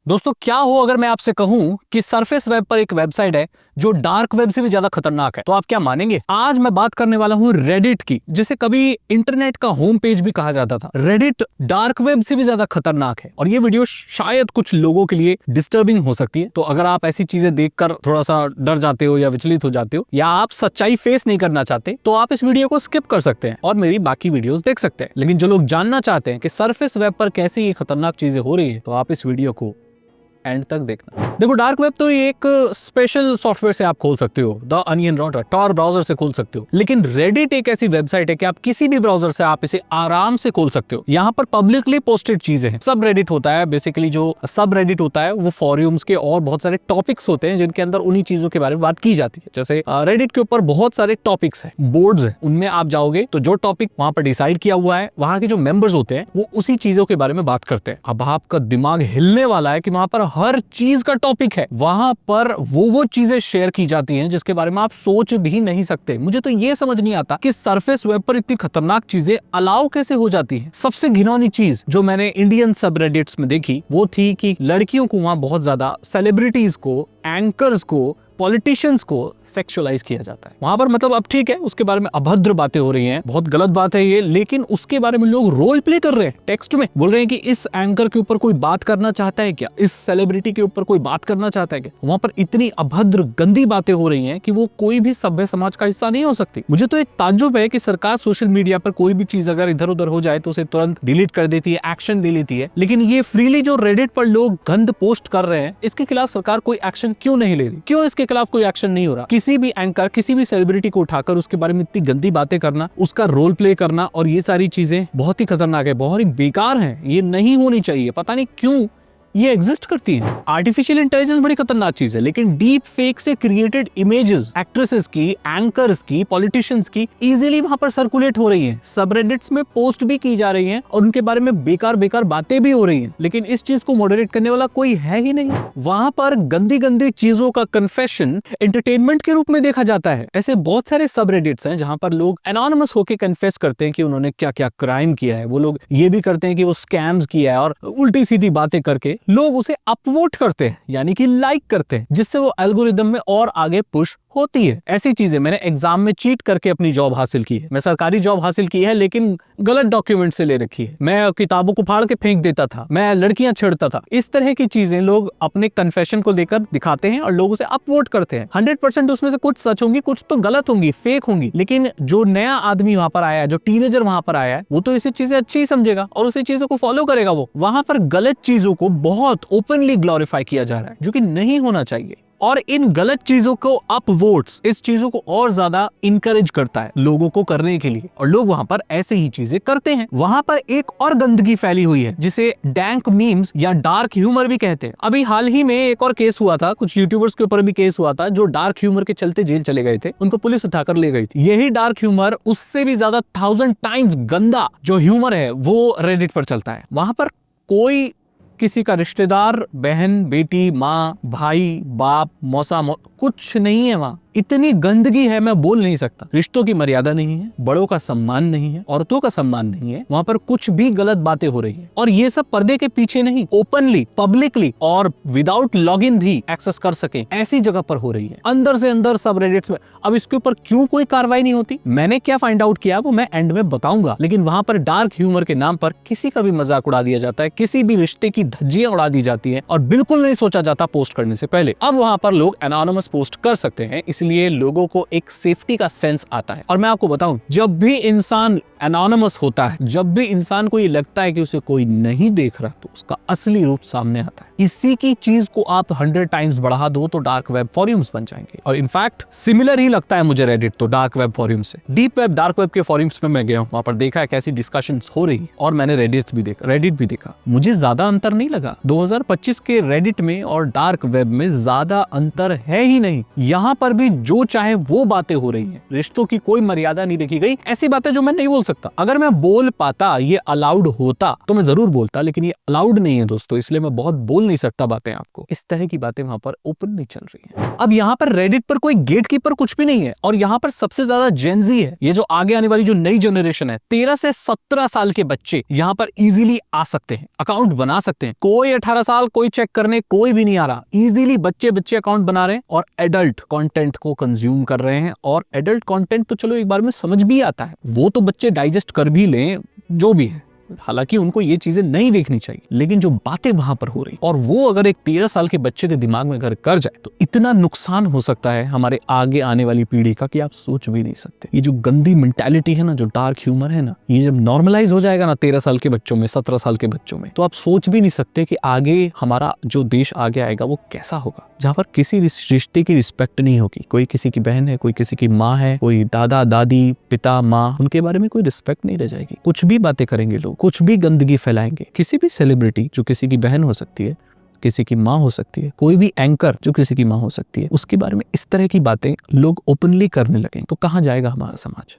दोस्तों क्या हो अगर मैं आपसे कहूं कि सरफेस वेब पर एक वेबसाइट है जो डार्क वेब से भी ज्यादा खतरनाक है, तो आप क्या मानेंगे? आज मैं बात करने वाला हूं रेडिट की, जिसे कभी इंटरनेट का होम पेज भी कहा जाता था। रेडिट डार्क वेब से भी ज्यादा खतरनाक है और ये वीडियो शायद कुछ लोगों के लिए डिस्टर्बिंग हो सकती है। तो अगर आप ऐसी चीजें देखकर थोड़ा सा डर जाते हो या विचलित हो जाते हो या आप सच्चाई फेस नहीं करना चाहते, तो आप इस वीडियो को स्किप कर सकते हैं और मेरी बाकी वीडियोस देख सकते हैं। लेकिन जो लोग जानना चाहते हैं कि सरफेस वेब पर कैसी ये खतरनाक चीजें हो रही है, तो आप इस वीडियो को एंड तक देखना। देखो, डार्क वेब तो एक स्पेशल सॉफ्टवेयर से आप खोल सकते हो, the onion router, Tor browser से खोल सकते हो। लेकिन रेडिट एक ऐसी वेबसाइट है कि आप किसी भी ब्राउजर से आप इसे आराम से खोल सकते हो। यहाँ पर पब्लिकली पोस्टेड चीजें हैं। सब रेडिट होता है, बेसिकली जो सब रेडिट होता है वो फॉरम्स के और बहुत सारे टॉपिक्स होते हैं जिनके अंदर उन्हीं चीजों के बारे में बात की जाती है। जैसे रेडिट के ऊपर बहुत सारे टॉपिक्स है, बोर्ड्स है, उनमें आप जाओगे तो जो टॉपिक वहां पर डिसाइड किया हुआ है, वहां के जो मेंबर्स होते हैं वो उसी चीजों के बारे में बात करते हैं। अब आपका दिमाग हिलने वाला है कि वहां पर हर चीज का टॉपिक है, वहां पर वो चीजें शेयर की जाती हैं जिसके बारे में आप सोच भी नहीं सकते। मुझे तो ये समझ नहीं आता कि सरफेस वेब पर इतनी खतरनाक चीजें अलाउ कैसे हो जाती हैं। सबसे घिनौनी चीज जो मैंने इंडियन सबरेडिट्स में देखी वो थी कि लड़कियों को वहां बहुत ज्यादा, सेलिब्रिटीज को, एंकर्स को, पॉलिटिशियंस को सेक्सुअलाइज किया जाता है वहां पर। मतलब अब ठीक है, उसके बारे में अभद्र बातें हो रही हैं, बहुत गलत बात है ये, लेकिन उसके बारे में लोग रोल प्ले कर रहे हैं। टेक्स्ट में बोल रहे हैं कि इस एंकर के ऊपर कोई बात करना चाहता है क्या, इस सेलिब्रिटी के ऊपर कोई बात करना चाहता है क्या। वहां पर इतनी अभद्र गंदी बातें हो रही हैं कि वो कोई भी सभ्य समाज का हिस्सा नहीं हो सकती। मुझे तो एक ताज्जुब है कि सरकार सोशल मीडिया पर कोई भी चीज अगर इधर उधर हो जाए तो उसे तुरंत डिलीट कर देती है, एक्शन ले लेती है। लेकिन ये फ्रीली जो रेडिट पर लोग गंद पोस्ट कर रहे हैं, इसके खिलाफ सरकार कोई एक्शन क्यों नहीं ले रही? क्यों इसके खिलाफ कोई एक्शन नहीं हो रहा? किसी भी एंकर, किसी भी सेलिब्रिटी को उठाकर उसके बारे में इतनी गंदी बातें करना, उसका रोल प्ले करना और ये सारी चीजें बहुत ही खतरनाक है, बहुत ही बेकार है। ये नहीं होनी चाहिए। पता नहीं क्यों ये एग्जिस्ट करती है। आर्टिफिशियल इंटेलिजेंस बड़ी खतरनाक चीज है, लेकिन डीप फेक से क्रिएटेड इमेजेस एक्ट्रेसेस की, एंकर्स की, पॉलिटिशियंस की इजीली वहां पर सर्कुलेट हो रही हैं, सबरेडिट्स में पोस्ट भी की जा रही हैं और उनके बारे में बेकार बेकार बातें भी हो रही हैं। लेकिन इस चीज को मॉडरेट करने वाला कोई है ही नहीं। वहां पर गंदी गंदी चीजों का कन्फेशन एंटरटेनमेंट के रूप में देखा जाता है। ऐसे बहुत सारे सबरेडिट्स हैं जहां पर लोग एनोनिमस होकर कन्फेस करते हैं कि उन्होंने क्या क्या क्राइम किया है। वो लोग ये भी करते हैं कि वो स्कैम्स किया है और उल्टी सीधी बातें करके लोग उसे अपवोट करते हैं, यानी कि लाइक करते हैं, जिससे वो एल्गोरिदम में और आगे पुश होती है। ऐसी चीजें मैंने एग्जाम में चीट करके अपनी जॉब हासिल की है। मैं सरकारी जॉब हासिल की है लेकिन गलत डॉक्यूमेंट से ले रखी है। मैं किताबों को फाड़ के फेंक देता था, मैं लड़कियां छेड़ता था। इस तरह की चीजें लोग अपने कन्फेशन को लेकर दिखाते हैं और लोग उसे अपवोट करते हैं। 100% उसमें से कुछ सच होंगी, कुछ तो गलत होंगी, फेक होंगी। लेकिन जो नया आदमी वहां पर आया है, जो टीनेजर वहां पर आया है, वो तो इसी चीजें अच्छी ही समझेगा और उसी चीजों को फॉलो करेगा। वो वहां पर गलत चीजों को बहुत ओपनली ग्लोरीफाई किया जा रहा है, जो कि नहीं होना चाहिए। और इन गलत चीजों को अपवोट्स इस चीजों को और ज्यादा इनकरेज करता है लोगों को करने के लिए, और लोग वहां पर ऐसे ही चीजें करते हैं। वहां पर एक और गंदगी फैली हुई है जिसे डैंक मीम्स या डार्क ह्यूमर भी कहते हैं। अभी हाल ही में एक और केस हुआ था, कुछ यूट्यूबर्स के ऊपर भी केस हुआ था जो डार्क ह्यूमर के चलते जेल चले गए थे। उनको पुलिस उठाकर ले गई थी। यही डार्क ह्यूमर, उससे भी ज्यादा 1000 टाइम्स गंदा जो ह्यूमर है, वो रेडिट पर चलता है। वहां पर कोई किसी का रिश्तेदार, बहन, बेटी, माँ, भाई, बाप, मौसा, कुछ नहीं है। वहां इतनी गंदगी है, मैं बोल नहीं सकता। रिश्तों की मर्यादा नहीं है, बड़ों का सम्मान नहीं है, औरतों का सम्मान नहीं है। वहां पर कुछ भी गलत बातें हो रही है और ये सब पर्दे के पीछे नहीं, ओपनली, पब्लिकली और विदाउट लॉगिन भी एक्सेस कर सके ऐसी जगह पर हो रही है, अंदर से अंदर सबरेडिट्स में। अब इसके ऊपर क्यों कोई कार्रवाई नहीं होती? मैंने क्या फाइंड आउट किया वो मैं एंड में बताऊंगा। लेकिन वहां पर डार्क ह्यूमर के नाम पर किसी का भी मजाक उड़ा दिया जाता है, किसी भी रिश्ते की धज्जियां उड़ा दी जाती है और बिल्कुल नहीं सोचा जाता पोस्ट करने से पहले। अब वहां पर लोग एनोनिमस पोस्ट कर सकते हैं, इसलिए लोगों को एक सेफ्टी का सेंस आता है। और मैं आपको बताऊं, जब भी इंसान एनोनिमस होता है, जब भी इंसान को ये लगता है कि उसे कोई नहीं देख रहा, तो उसका असली रूप सामने आता है। इसी की चीज को आप 100 टाइम्स बढ़ा दो तो डार्क वेब फॉरम्स बन जाएंगे। और इनफैक्ट सिमिलर ही लगता है मुझे रेडिट तो डार्क वेब फॉरम से। डीप वेब, डार्क वेब के फॉरम्स में मैं गया हूं, वहां पर देखा है कैसी डिस्कशंस हो रही, और मैंने रेडिट भी देखा। मुझे ज्यादा अंतर नहीं लगा। 2025 के रेडिट में और डार्क वेब में ज्यादा अंतर है ही नहीं। यहाँ पर भी जो चाहे वो बातें हो रही हैं, रिश्तों की कोई मर्यादा नहीं रखी गई। ऐसी बातें जो मैं नहीं बोल सकता, अगर मैं बोल पाता, ये अलाउड होता तो मैं जरूर बोलता, लेकिन ये अलाउड नहीं है दोस्तों, इसलिए मैं बहुत बोल नहीं सकता बातें आपको। इस तरह की बातें वहां पर ओपन नहीं चल रही हैं। अब यहाँ पर रेडिट पर कोई गेटकीपर कुछ भी नहीं है और यहाँ पर सबसे ज्यादा जेनजी है। ये जो आगे आने वाली जो नई जनरेशन है, 13 से 17 साल के बच्चे यहाँ पर इजीली आ सकते हैं, अकाउंट बना सकते हैं। कोई 18 साल कोई चेक करने कोई भी नहीं आ रहा। इजीली बच्चे अकाउंट बना रहे हैं और एडल्ट कंटेंट को कंज्यूम कर रहे हैं। और एडल्ट कंटेंट तो चलो एक बार में समझ भी आता है, वो तो बच्चे डाइजेस्ट कर भी लें जो भी है, हालांकि उनको ये चीजें नहीं देखनी चाहिए, लेकिन जो बातें वहां पर हो रही और वो अगर एक 13 साल के बच्चे के दिमाग में अगर कर जाए तो इतना नुकसान हो सकता है हमारे आगे आने वाली पीढ़ी का कि आप सोच भी नहीं सकते। ये जो गंदी मेंटालिटी है ना, जो डार्क ह्यूमर है ना, ये जब नॉर्मलाइज हो जाएगा ना 13 साल के बच्चों में, 17 साल के बच्चों में, तो आप सोच भी नहीं सकते कि आगे हमारा जो देश आगे आएगा वो कैसा होगा, जहां पर किसी रिश्ते की रिस्पेक्ट नहीं होगी। कोई किसी की बहन है, कोई किसी की माँ है, कोई दादा दादी पिता माँ, उनके बारे में कोई रिस्पेक्ट नहीं रह जाएगी। कुछ भी बातें करेंगे लोग, कुछ भी गंदगी फैलाएंगे। किसी भी सेलिब्रिटी जो किसी की बहन हो सकती है, किसी की माँ हो सकती है, कोई भी एंकर जो किसी की माँ हो सकती है, उसके बारे में इस तरह की बातें लोग ओपनली करने लगेंगे तो कहाँ जाएगा हमारा समाज?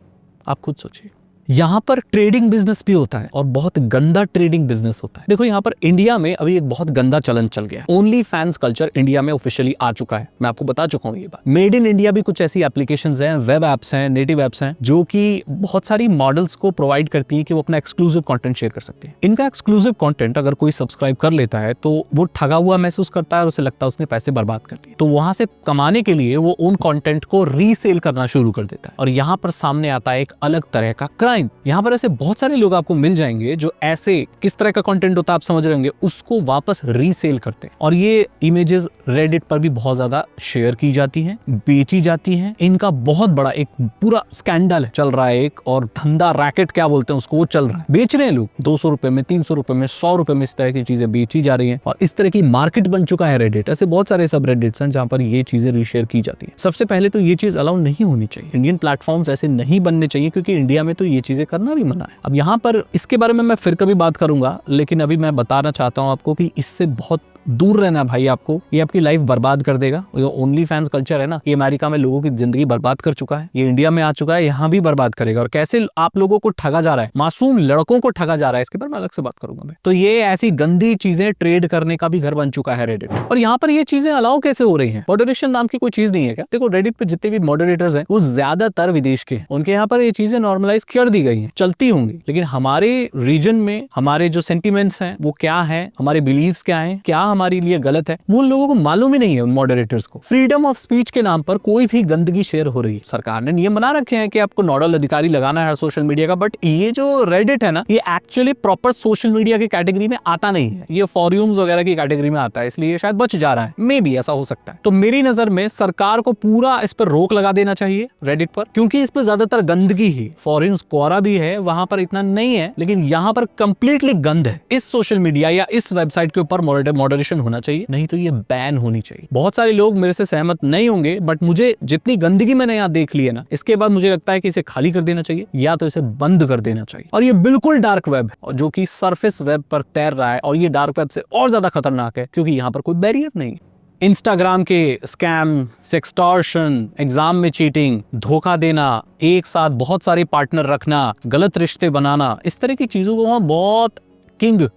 आप खुद सोचिए। यहाँ पर ट्रेडिंग बिजनेस भी होता है और बहुत गंदा ट्रेडिंग बिजनेस होता है। देखो यहाँ पर इंडिया में अभी एक बहुत गंदा चलन चल गया है। ओनली फैंस कल्चर इंडिया में ऑफिशियली आ चुका है, मैं आपको बता चुका हूँ ये बात। मेड इन इंडिया भी कुछ ऐसी एप्लीकेशंस हैं, वेब एप्स हैं, नेटिव एप्स हैं, जो कि बहुत सारी मॉडल्स को प्रोवाइड करती हैं कि वो अपना एक्सक्लूसिव कंटेंट शेयर कर सकते हैं। इनका एक्सक्लूसिव कंटेंट अगर कोई सब्सक्राइब कर लेता है तो वो ठगा हुआ महसूस करता है और उसे लगता है उसने पैसे बर्बाद कर दिए, तो वहां से कमाने के लिए वो उन कंटेंट को रीसेल करना शुरू कर देता है। और यहाँ पर सामने आता है एक अलग तरह का क्राइम। यहाँ पर ऐसे बहुत सारे लोग आपको मिल जाएंगे जो ऐसे किस तरह का कंटेंट होता है आप समझ रहे होंगे, उसको वापस रीसेल करते हैं। और ये इमेजेस रेडिट पर भी बहुत ज्यादा शेयर की जाती हैं, बेची जाती हैं। इनका बहुत बड़ा एक पूरा स्कैंडल चल रहा है एक, और धंधा रैकेट क्या बोलते हैं उसको, वो चल रहा है। बेच रहे हैं लोग 200 रुपए में, 300 रुपए में, 100 रुपए में, इस तरह की चीजें बेची जा रही है। और इस तरह की मार्केट बन चुका है रेडिट। ऐसे बहुत सारे सब रेडिट्स हैं जहां पर ये चीजें रीशेयर की जाती है। सबसे पहले तो ये चीज अलाउ नहीं होनी चाहिए, इंडियन प्लेटफॉर्म्स ऐसे नहीं बनने चाहिए, क्योंकि इंडिया में तो ये चीजें करना भी मना है। अब यहाँ पर इसके बारे में मैं फिर कभी बात करूंगा, लेकिन अभी मैं बताना चाहता हूँ आपको कि इससे बहुत दूर रहना भाई आपको। ये आपकी लाइफ बर्बाद कर देगा। ये ओनली फैंस कल्चर है ना, ये अमेरिका में लोगों की जिंदगी बर्बाद कर चुका है, ये इंडिया में आ चुका है, यहाँ भी बर्बाद करेगा। और कैसे आप लोगों को ठगा जा रहा है, मासूम लड़कों को ठगा जा रहा है, इसके बारे में अलग से बात करूंगा मैं। तो ये ऐसी गंदी चीजें ट्रेड करने का भी घर बन चुका है रेडिट। और यहाँ पर ये चीजें अलाउ कैसे हो रही है? मॉडरेशन नाम की कोई चीज नहीं है क्या? देखो रेडिट पे जितने भी मॉडरेटर्स हैं वो ज्यादातर विदेश के हैं, उनके यहाँ पर ये चीजें नॉर्मलाइज कर दी गई है, चलती होंगी। लेकिन हमारे रीजन में हमारे जो सेंटिमेंट्स हैं वो क्या है, हमारे बिलीव्स क्या है, क्या हमारे लिए गलत है, वो उन लोगों को मालूम ही नहीं है। उन मॉडरेटर्स को फ्रीडम ऑफ स्पीच के नाम पर कोई भी गंदगी शेयर हो रही है। सरकार ने नियम बना रखे हैं कि आपको नोडल अधिकारी लगाना है सोशल मीडिया का, बट ये जो रेडिट है ना, ये एक्चुअली प्रॉपर सोशल मीडिया की कैटेगरी में आता नहीं है, ये फॉर्यूम्स वगैरह की कैटेगरी में आता है, इसलिए शायद बच जा रहा है। मे बी ऐसा हो सकता है। तो मेरी नजर में सरकार को पूरा इस पर रोक लगा देना चाहिए रेडिट पर, क्योंकि इस पर ज्यादातर गंदगी ही, फॉरेन स्क्वारा भी है वहां पर इतना नहीं है, लेकिन यहाँ पर कंप्लीटली गंद है। इस सोशल मीडिया या इस वेबसाइट के ऊपर मॉडरेशन होना चाहिए, नहीं तो ये बैन होनी चाहिए। बहुत सारे लोग मेरे से सहमत नहीं होंगे, बट मुझे जितनी गंदगी मैंने यहाँ देख ली है ना, इसके बाद मुझे लगता है कि इसे खाली कर देना चाहिए या तो इसे बंद कर देना चाहिए। और ये बिल्कुल डार्क वेब है, जो कि सरफेस वेब पर तैर रहा है, और ये डार्क वेब से और ज्यादा खतरनाक है क्योंकि यहाँ पर कोई बैरियर नहीं है। इंस्टाग्राम के स्कैम, सेक्सटॉर्शन, एग्जाम में चीटिंग, धोखा देना, एक साथ बहुत सारे पार्टनर रखना, गलत रिश्ते बनाना, इस तरह की चीजों को वहां बहुत किंग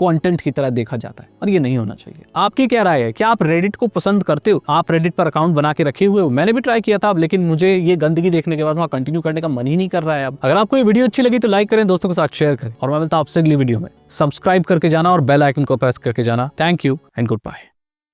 कंटेंट की तरह देखा जाता है, और ये नहीं होना चाहिए। आपकी क्या राय है? क्या आप रेडिट को पसंद करते हो? आप रेडिट पर अकाउंट बना के रखे हुए हो? मैंने भी ट्राई किया था, लेकिन मुझे ये गंदगी देखने के बाद वहां कंटिन्यू करने का मन ही नहीं कर रहा है। अब अगर आपको ये वीडियो अच्छी लगी तो लाइक करें, दोस्तों के साथ शेयर करें, और मैं मिलता हूं आपसे अगली वीडियो में। सब्सक्राइब करके जाना और बेल आइकन को प्रेस करके जाना। Thank you and good bye.